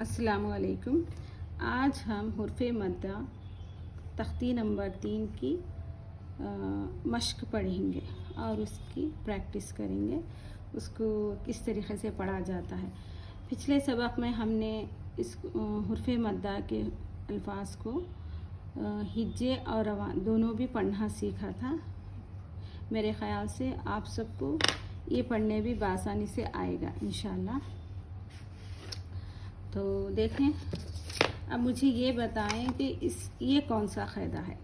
अस्सलाम वालेकुम। आज हम हुर्फ़ मद्दा तख्ती नंबर 3 की मश्क पढ़ेंगे और उसकी प्रैक्टिस करेंगे, उसको किस तरीक़े से पढ़ा जाता है। पिछले सबक में हमने इस हुर्फ़ मद्दा के अल्फाज को हिज्जे और रवां दोनों भी पढ़ना सीखा था। मेरे ख़याल से आप सबको ये पढ़ने भी बआसानी से आएगा इंशाअल्लाह। तो देखें, अब मुझे ये बताएं कि ये कौन सा क़ायदा है।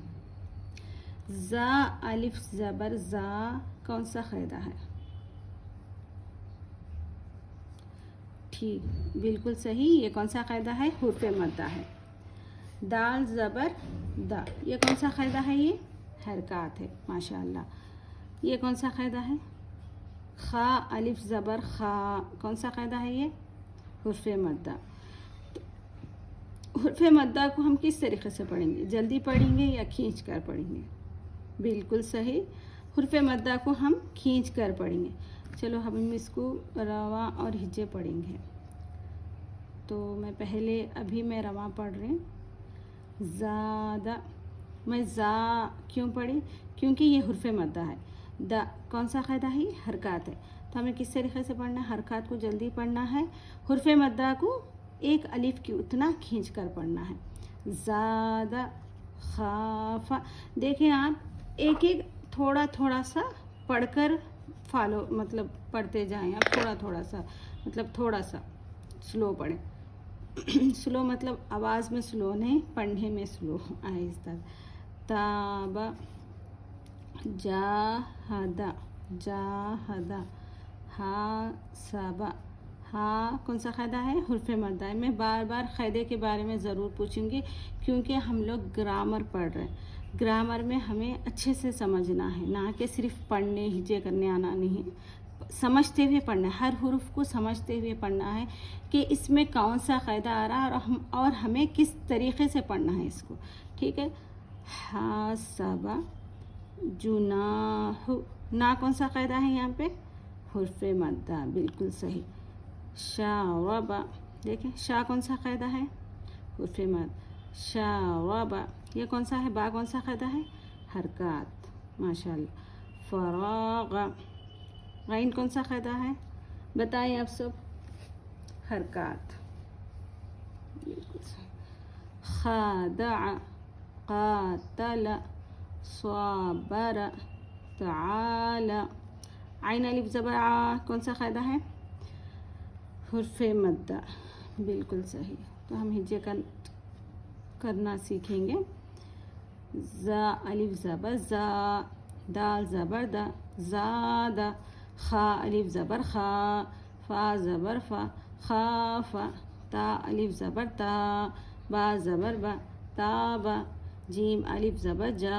ज़ा अलिफ ज़बर ज़ा कौन सा क़ायदा है? ठीक, बिल्कुल सही। ये कौन सा क़ायदा है? हुर्फ़ मद्दा है। दाल ज़बर दा, ये कौन सा क़ायदा है? ये हरकत है, माशाअल्लाह। ये कौन सा क़ायदा है? खा अलिफ ज़बर खा, कौन सा क़ायदा है? ये हुर्फ़ मद्दा। हुर्फ़ मद्दा को हम किस तरीक़े से पढ़ेंगे? जल्दी पढ़ेंगे या खींच कर पढ़ेंगे? बिल्कुल सही, हुर्फ़ मद्दा को हम खींच कर पढ़ेंगे। चलो हम इसको रवा और हिज्जे पढ़ेंगे। तो अभी मैं रवा पढ़ रही हूँ। ज़ादा, मैं ज़ा क्यों पढ़ी? क्योंकि ये हुर्फ़ मद्दा है। दा कौन सा क़ायदा है? हरकत है। तो हमें किस तरीक़े से पढ़ना है? हरकत को जल्दी पढ़ना है। हुर्फ़ मद्दा को एक अलिफ की उतना खींच कर पढ़ना है। ज़ादा खाफा, देखें आप एक एक थोड़ा थोड़ा सा पढ़कर फॉलो मतलब पढ़ते जाएं। आप थोड़ा थोड़ा सा मतलब थोड़ा सा स्लो पढ़ें। स्लो मतलब आवाज़ में स्लो नहीं, पढ़ने में स्लो, आहिस्ता। ताबा जाहदा जाहदा हा सबा, हाँ कौन सा क़ायदा है? हुर्फ़ मद्दा है। मैं बार बार क़ायदे के बारे में ज़रूर पूछूंगी क्योंकि हम लोग ग्रामर पढ़ रहे हैं। ग्रामर में हमें अच्छे से समझना है, ना कि सिर्फ पढ़ने हिज्जे करने आना नहीं, समझते हुए पढ़ना है। हर हुर्फ़ को समझते हुए पढ़ना है कि इसमें कौन सा क़ायदा आ रहा है और हमें किस तरीक़े से पढ़ना है इसको। ठीक है। हा सबा जुनाह, ना कौन सा क़ायदा है यहाँ पे? हुर्फ़ मद्दा, बिल्कुल सही। शारबा, देखें शा कौन सा क़ायदा है? हुर्फ़ मद्दा। शारबा, ये कौन सा है? बा कौन सा क़ायदा है? हरकत, माशाअल्लाह। फ़राग़, गैन कौन सा क़ायदा है? बताएं आप सब। हरकत, बिल्कुल सही। ख़ादअ क़ातल सबर तआल, आइन अलिफ ज़बर आ, कौन सा क़ायदा है? हुर्फ़ मद्दा, बिल्कुल सही। तो हम हिज्जे करना सीखेंगे। ज़ा अलिफ ज़बर ज़ा, दाल ज़बर दा, ज़ादा। खा अलिफ ज़बर खा, फ़ा ज़बर फ़ा, खाफ़ा। ता अलिफ ज़बर ता, बा ज़बर बा, ताबा। जीम अलिफ ज़बर जा,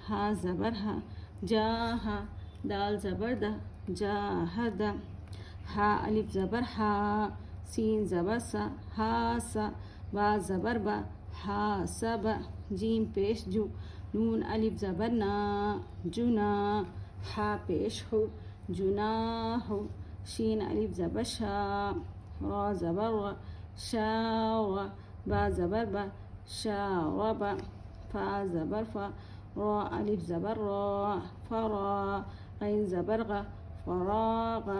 हा ज़बर हा, जाहा। दाल ज़बर दा, जाहदा। हा अलिफ ज़बर हा, सीन ज़बर सा, हा सा। बा ज़बर बा, हा सब। जीम पेश जू, नून अलिफ ज़बर ना, जुना। हा पेश हो, जुना हो। शीन अलिफ ज़बर शा, रा ज़बर रा, शा रा। बा ज़बर बा, शा रा बा। फ़ा ज़बर फ़ा, रा अलिफ ज़बर रा, फ़रा। गैन ज़बर गा, फ़राग़।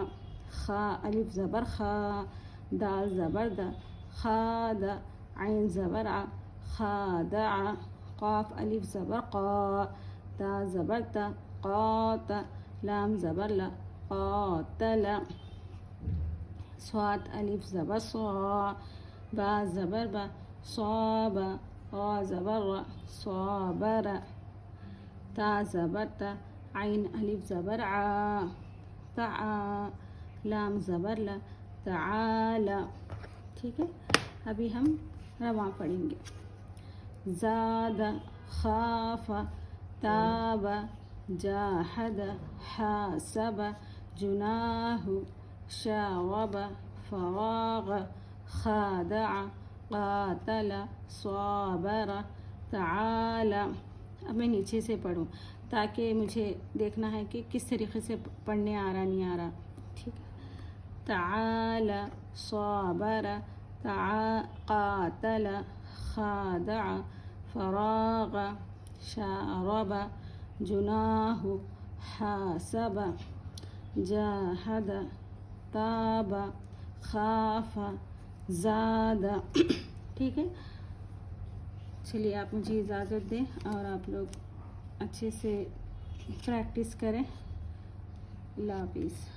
खा अलिफ ज़बर खा, दाल ज़बर दा, खादा। आइन ज़बर आ, खादा। क़ाफ़ अलिफ ज़बर क़ा, ता ज़बर ता, क़ाता। लाम ज़बर ला, क़ातला। स्वाद अलिफ ज़बर स्वा, बा ज़बर बा, स्वाबा। रा ज़बर रा, स्वाबरा। ता ज़बर ता, आइन अलिफ ज़बर आ, तआ। लाम ज़बर ला, तआला। ठीक है। अभी हम रवा पढ़ेंगे। ज़ादा खाफ़ा, ताबा, जाहदा, हासबा, जुनाहु, शारबा, फ़राग़, ख़ादअ, क़ातल, स्वाबरा, तआला। अब मैं नीचे से पढ़ूँ ताकि मुझे देखना है कि किस तरीक़े से पढ़ने आ रहा नहीं आ रहा। ठीक है। तआला, स्वाबरा, قاتل خادع فراغ شارب جناح حاسب جاهد تاب خاف زاد. ٹھیک ہے، چلیے آپ مجھے اجازت دیں اور آپ لوگ اچھے سے پریکٹس کریں. اللہ حافظ.